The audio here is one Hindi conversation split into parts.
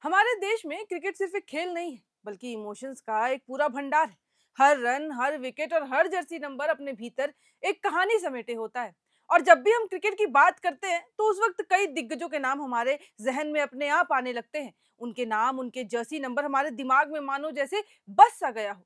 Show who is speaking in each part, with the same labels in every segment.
Speaker 1: हमारे देश में क्रिकेट सिर्फ एक खेल नहीं है, बल्कि इमोशंस का एक पूरा भंडार है। हर रन, हर विकेट और हर जर्सी नंबर अपने भीतर एक कहानी समेटे होता है। और जब भी हम क्रिकेट की बात करते हैं तो उस वक्त कई दिग्गजों के नाम हमारे जहन में अपने आप आने लगते हैं। उनके नाम, उनके जर्सी नंबर हमारे दिमाग में मानो जैसे बस सा गया हो।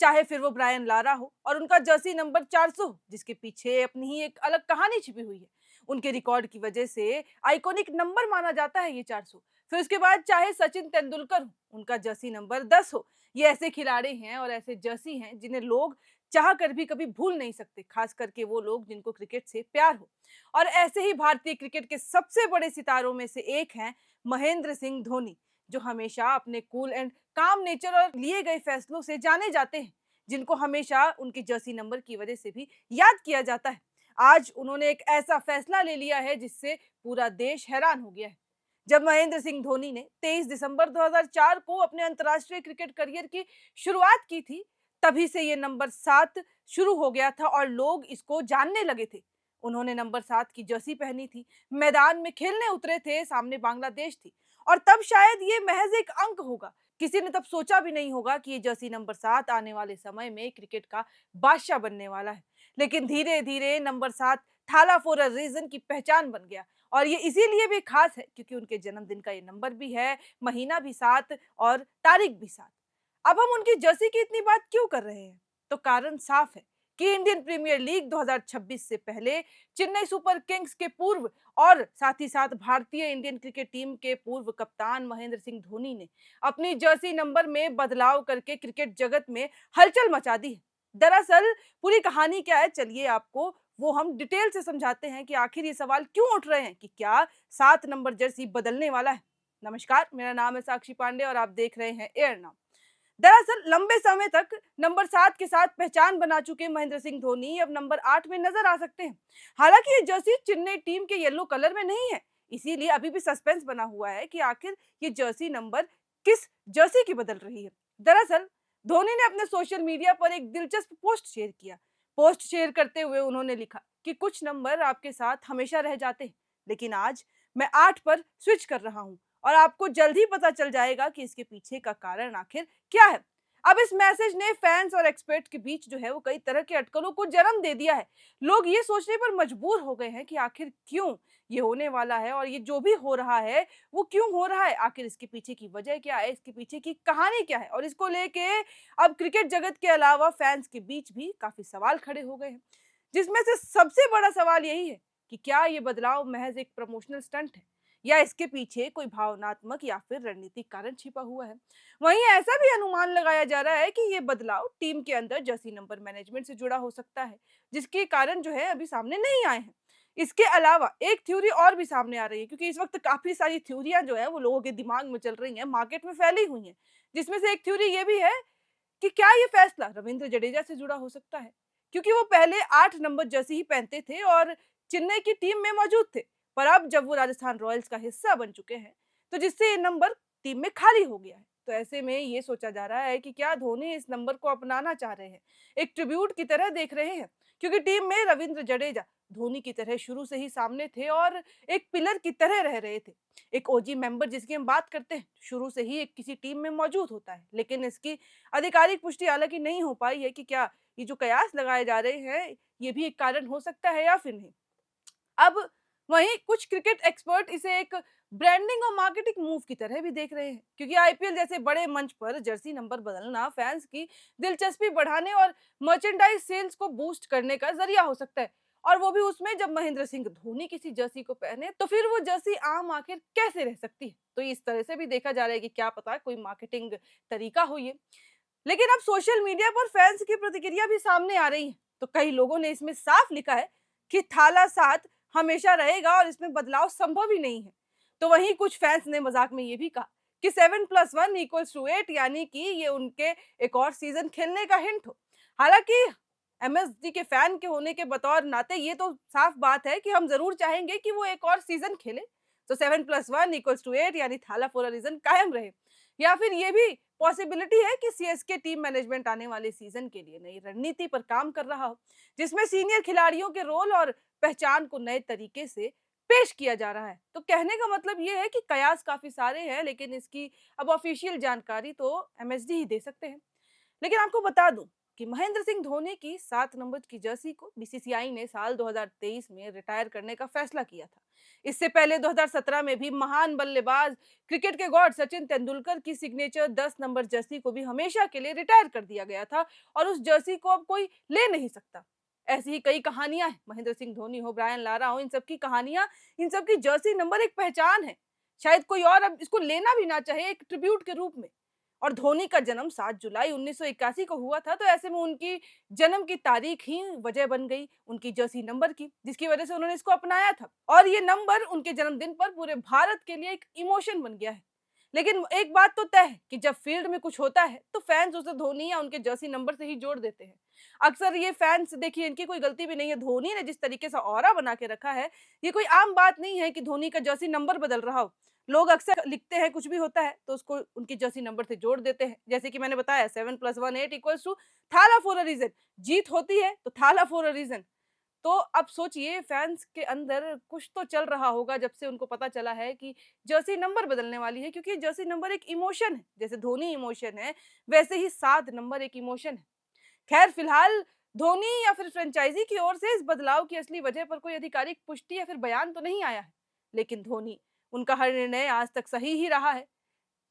Speaker 1: चाहे फिर वो ब्रायन लारा हो और उनका जर्सी नंबर 400 हो, जिसके पीछे अपनी ही एक अलग कहानी छिपी हुई है। उनके रिकॉर्ड की वजह से आइकॉनिक नंबर माना जाता है ये 400। फिर उसके बाद चाहे सचिन तेंदुलकर हो, उनका जर्सी नंबर 10 हो। ये ऐसे खिलाड़ी हैं और ऐसे जर्सी हैं जिन्हें लोग चाह कर भी कभी भूल नहीं सकते, खास करके वो लोग जिनको क्रिकेट से प्यार हो। और ऐसे ही भारतीय क्रिकेट के सबसे बड़े सितारों में से एक हैं महेंद्र सिंह धोनी, जो हमेशा अपने कूल एंड काम नेचर और लिए गए फैसलों से जाने जाते हैं, जिनको हमेशा उनके जर्सी नंबर की वजह से भी याद किया जाता है। आज उन्होंने एक ऐसा फैसला ले लिया है जिससे पूरा देश हैरान हो गया है। जब महेंद्र सिंह धोनी ने 23 दिसंबर 2004 को अपने अंतर्राष्ट्रीय क्रिकेट करियर की शुरुआत की थी, तभी से ये नंबर 7 शुरू हो गया था और लोग इसको जानने लगे थे। उन्होंने नंबर 7 की जर्सी पहनी थी, मैदान में खेलने उतरे थे, सामने बांग्लादेश थी। और तब शायद ये महज एक अंक होगा। किसी ने तब सोचा भी नहीं होगा कि ये जर्सी नंबर 7 आने वाले समय में क्रिकेट का बादशाह बनने वाला है। लेकिन धीरे धीरे नंबर 7 थाला फॉर अ रीजन की पहचान बन गया। और ये इसीलिए भी खास है क्योंकि उनके जन्मदिन का ये नंबर भी है, महीना भी 7 और तारीख भी 7। अब हम उनकी जर्सी की इतनी बात क्यों कर रहे हैं? तो कारण साफ है कि इंडियन प्रीमियर लीग 2026 से पहले चेन्नई सुपर किंग्स के पूर्व और साथ ही साथ भारतीय इंडियन क्रिकेट टीम के पूर्व कप्तान महेंद्र सिंह धोनी ने अपनी जर्सी नंबर में बदलाव करके क्रिकेट जगत में हलचल मचा दी है। दरअसल पूरी कहानी क्या है, चलिए आपको वो हम डिटेल से समझाते हैं कि आखिर ये सवाल क्यों उठ रहे हैं कि क्या 7 नंबर जर्सी बदलने वाला है। नमस्कार, मेरा नाम है साक्षी पांडे और आप देख रहे हैं एयर नाउ। दरअसल लंबे समय तक नंबर 7 के साथ पहचान बना चुके महेंद्र सिंह धोनी अब नंबर 8 में नजर आ सकते हैं। हालांकि ये जर्सी चेन्नई टीम के येलो कलर में नहीं है, इसीलिए अभी भी सस्पेंस बना हुआ है कि आखिर ये जर्सी नंबर किस जर्सी की बदल रही है। दरअसल धोनी ने अपने सोशल मीडिया पर एक दिलचस्प पोस्ट शेयर किया। पोस्ट शेयर करते हुए उन्होंने लिखा कि कुछ नंबर आपके साथ हमेशा रह जाते हैं, लेकिन आज मैं 8 पर स्विच कर रहा हूँ और आपको जल्द ही पता चल जाएगा कि इसके पीछे का कारण आखिर क्या है। अब इस मैसेज ने फैंस और एक्सपर्ट के बीच जो है वो कई तरह के अटकलों को जन्म दे दिया है। लोग ये सोचने पर मजबूर हो गए हैं कि आखिर क्यों ये होने वाला है और ये जो भी हो रहा है वो क्यों हो रहा है, आखिर इसके पीछे की वजह क्या है, इसके पीछे की कहानी क्या है। और इसको लेके अब क्रिकेट जगत के अलावा फैंस के बीच भी काफी सवाल खड़े हो गए हैं, जिसमें से सबसे बड़ा सवाल यही है कि क्या ये बदलाव महज एक प्रमोशनल स्टंट है या इसके पीछे कोई भावनात्मक या फिर रणनीतिक कारण छिपा हुआ है। वहीं ऐसा भी अनुमान लगाया जा रहा है कि ये बदलाव टीम के अंदर जर्सी नंबर मैनेजमेंट से जुड़ा हो सकता है, जिसके कारण जो है अभी सामने नहीं आए हैं। इसके अलावा एक थ्योरी और भी सामने आ रही है, क्योंकि इस वक्त काफी सारी थ्योरियां जो है वो लोगों के दिमाग में चल रही हैं, मार्केट में फैली हुई हैं। जिसमें से एक थ्योरी ये भी है कि क्या ये फैसला रविंद्र जडेजा से जुड़ा हो सकता है, क्योंकि वो पहले 8 नंबर जर्सी ही पहनते थे और चेन्नई की टीम में मौजूद थे। पर अब जब वो राजस्थान रॉयल्स का हिस्सा बन चुके हैं, तो जिससे ये नंबर टीम में खाली हो गया है। तो ऐसे में ये सोचा जा रहा है कि क्या धोनी इस नंबर को अपनाना चाह रहे हैं, एक ट्रिब्यूट की तरह देख रहे हैं, क्योंकि टीम में रविंद्र जडेजा धोनी की तरह शुरू से ही सामने थे और एक पिलर की तरह रह रहे थे। एक ओजी मेंबर जिसकी हम बात करते हैं, शुरू से ही एक किसी टीम में मौजूद होता है, लेकिन इसकी आधिकारिक पुष्टि हालांकि नहीं हो पाई है कि क्या ये जो कयास लगाए जा रहे हैं ये भी एक कारण हो सकता है या फिर नहीं। अब वहीं कुछ क्रिकेट एक्सपर्ट इसे एक ब्रांडिंग और मार्केटिंग मूव की तरह भी देख रहे हैं, क्योंकि आईपीएल जैसे बड़े मंच पर जर्सी नंबर बदलना फैंस की दिलचस्पी बढ़ाने और मर्चेंडाइज सेल्स को बूस्ट करने का जरिया हो सकता है। और वो भी उसमें जब महेंद्र सिंह धोनी किसी जर्सी को पहने तो फिर वो जर्सी आम आखिर कैसे रह सकती है। तो इस तरह से भी देखा जा रहा है कि क्या पता कोई मार्केटिंग तरीका हो ये। लेकिन अब सोशल मीडिया पर फैंस की प्रतिक्रिया भी सामने आ रही है। तो कई लोगों ने इसमें साफ लिखा है कि थाला साथ हमेशा रहेगा और इसमें बदलाव संभव ही नहीं है। तो वहीं कुछ फैंस ने मजाक में ये भी कहा कि 7+1 = 8, यानी कि ये उनके एक और सीजन खेलने का हिंट हो। हालांकि एमएसडी के फैन के होने के बतौर नाते ये तो साफ बात है कि हम जरूर चाहेंगे कि वो एक और सीजन खेले। तो 7+1 = 8 यानी थाला फॉर अ रीजन कायम रहे। या फिर ये भी पॉसिबिलिटी है कि सीएसके टीम मैनेजमेंट आने वाले सीजन के लिए नई रणनीति पर काम कर रहा हो, जिसमें सीनियर खिलाड़ियों के रोल और पहचान को नए तरीके से पेश किया जा रहा है। तो कहने का मतलब ये है कि कयास काफ़ी सारे हैं, लेकिन इसकी अब ऑफ़िशियल जानकारी तो एमएसडी ही दे सकते हैं। लेकिन आपको बता दूं कि महेंद्र सिंह धोनी की 7 नंबर की जर्सी को बीसीसीआई ने साल 2023 में रिटायर करने का फैसला किया था। इससे पहले 2017 में भी महान बल्लेबाज, क्रिकेट के गॉड सचिन तेंदुलकर की सिग्नेचर 10 नंबर जर्सी को भी हमेशा के लिए रिटायर कर दिया गया था और उस जर्सी को अब कोई ले नहीं सकता। ऐसी ही कई कहानियां हैं, महेंद्र सिंह धोनी हो, ब्रायन लारा हो, इन सब की कहानियां, इन सब की जर्सी नंबर एक पहचान है। शायद कोई और अब इसको लेना भी ना चाहे एक ट्रिब्यूट के रूप में। और धोनी का जन्म 7 जुलाई 1981 को हुआ था, तो ऐसे में उनकी जन्म की तारीख ही वजह बन गई उनकी जर्सी नंबर की, जिसकी वजह से उन्होंने इसको अपनाया था। और ये नंबर उनके जन्मदिन पर पूरे भारत के लिए एक इमोशन बन गया है। लेकिन एक बात तो तय है कि जब फील्ड में कुछ होता है तो फैंस उसे धोनी या उनके जर्सी नंबर से ही जोड़ देते हैं। अक्सर ये फैंस, देखिए इनकी कोई गलती भी नहीं है, धोनी ने जिस तरीके से ऑरा बना के रखा है, ये कोई आम बात नहीं है कि धोनी का जर्सी नंबर बदल रहा हो। लोग अक्सर लिखते हैं, कुछ भी होता है तो उसको उनकी जर्सी नंबर से जोड़ देते हैं। जैसे कि मैंने बताया 7 + 1 8 = थाला फॉर अ रीजन। जीत होती है तो थाला फॉर अ रीजन। तो अब सोचिए फैंस के अंदर कुछ तो चल रहा होगा जब से उनको पता चला है कि जर्सी नंबर बदलने वाली है, क्योंकि जर्सी नंबर एक इमोशन है। जैसे धोनी इमोशन है, वैसे ही 7 नंबर एक इमोशन है। खैर फिलहाल धोनी या फिर फ्रेंचाइजी की ओर से इस बदलाव की असली वजह पर कोई आधिकारिक पुष्टि या फिर बयान तो नहीं आया है। लेकिन धोनी, उनका हर निर्णय आज तक सही ही रहा है।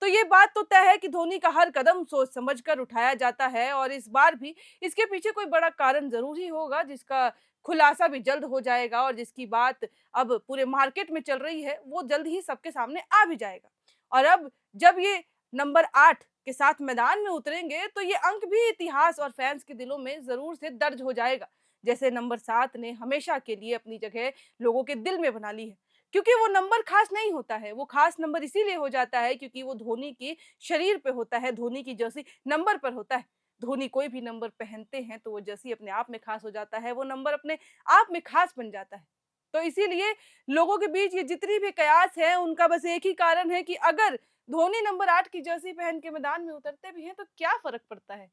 Speaker 1: तो ये बात तो तय है कि धोनी का हर कदम सोच समझ कर उठाया जाता है और इस बार भी इसके पीछे कोई बड़ा कारण ज़रूर ही होगा, जिसका खुलासा भी जल्द हो जाएगा और जिसकी बात अब पूरे मार्केट में चल रही है, वो जल्द ही सबके सामने आ भी जाएगा। और अब जब ये नंबर 8 के साथ मैदान में उतरेंगे, तो ये अंक भी इतिहास और फैंस के दिलों में ज़रूर से दर्ज हो जाएगा। जैसे नंबर 7 ने हमेशा के लिए अपनी जगह लोगों के दिल में बना ली है। क्योंकि वो नंबर खास नहीं होता है, वो खास नंबर इसीलिए हो जाता है क्योंकि वो धोनी के शरीर पे होता है, धोनी की जर्सी नंबर पर होता है। धोनी कोई भी नंबर पहनते हैं तो वो जर्सी अपने आप में खास हो जाता है, वो नंबर अपने आप में खास बन जाता है। तो इसीलिए लोगों के बीच ये जितनी भी कयास है, उनका बस एक ही कारण है कि अगर धोनी नंबर 8 की जर्सी पहन के मैदान में उतरते भी हैं तो क्या फ़र्क पड़ता है?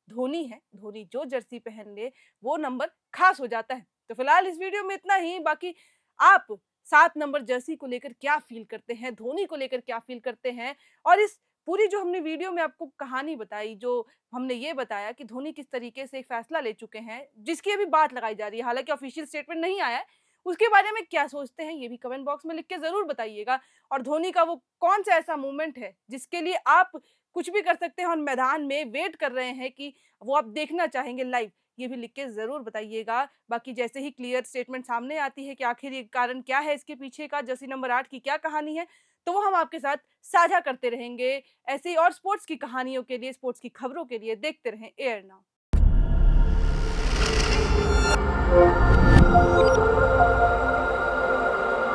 Speaker 1: धोनी है, धोनी जो जर्सी पहन ले वो नंबर खास हो जाता है। तो फिलहाल इस वीडियो में इतना ही, बाकी आप 7 नंबर जर्सी को लेकर क्या फ़ील करते हैं, धोनी को लेकर क्या फ़ील करते हैं? और इस पूरी जो हमने वीडियो में आपको कहानी बताई, जो हमने ये बताया कि धोनी किस तरीके से एक फ़ैसला ले चुके हैं, जिसकी अभी बात लगाई जा रही है, हालाँकि ऑफ़िशियल स्टेटमेंट नहीं आया है, उसके बारे में क्या सोचते हैं, ये भी कमेंट बॉक्स में लिख के ज़रूर बताइएगा। और धोनी का वो कौन-सा ऐसा मोमेंट है, जिसके लिए आप कुछ भी कर सकते हैं और मैदान में वेट कर रहे हैं कि वो आप देखना चाहेंगे लाइव, ये भी लिख के ज़रूर बताइएगा। बाकी जैसे ही क्लियर स्टेटमेंट सामने आती है कि आखिर ये कारण क्या है, इसके पीछे का जर्सी नंबर 8 की क्या कहानी है, तो वो हम आपके साथ साझा करते रहेंगे। ऐसे ही और स्पोर्ट्स की कहानियों के लिए, स्पोर्ट्स की खबरों के लिए देखते रहें एयर नाउ।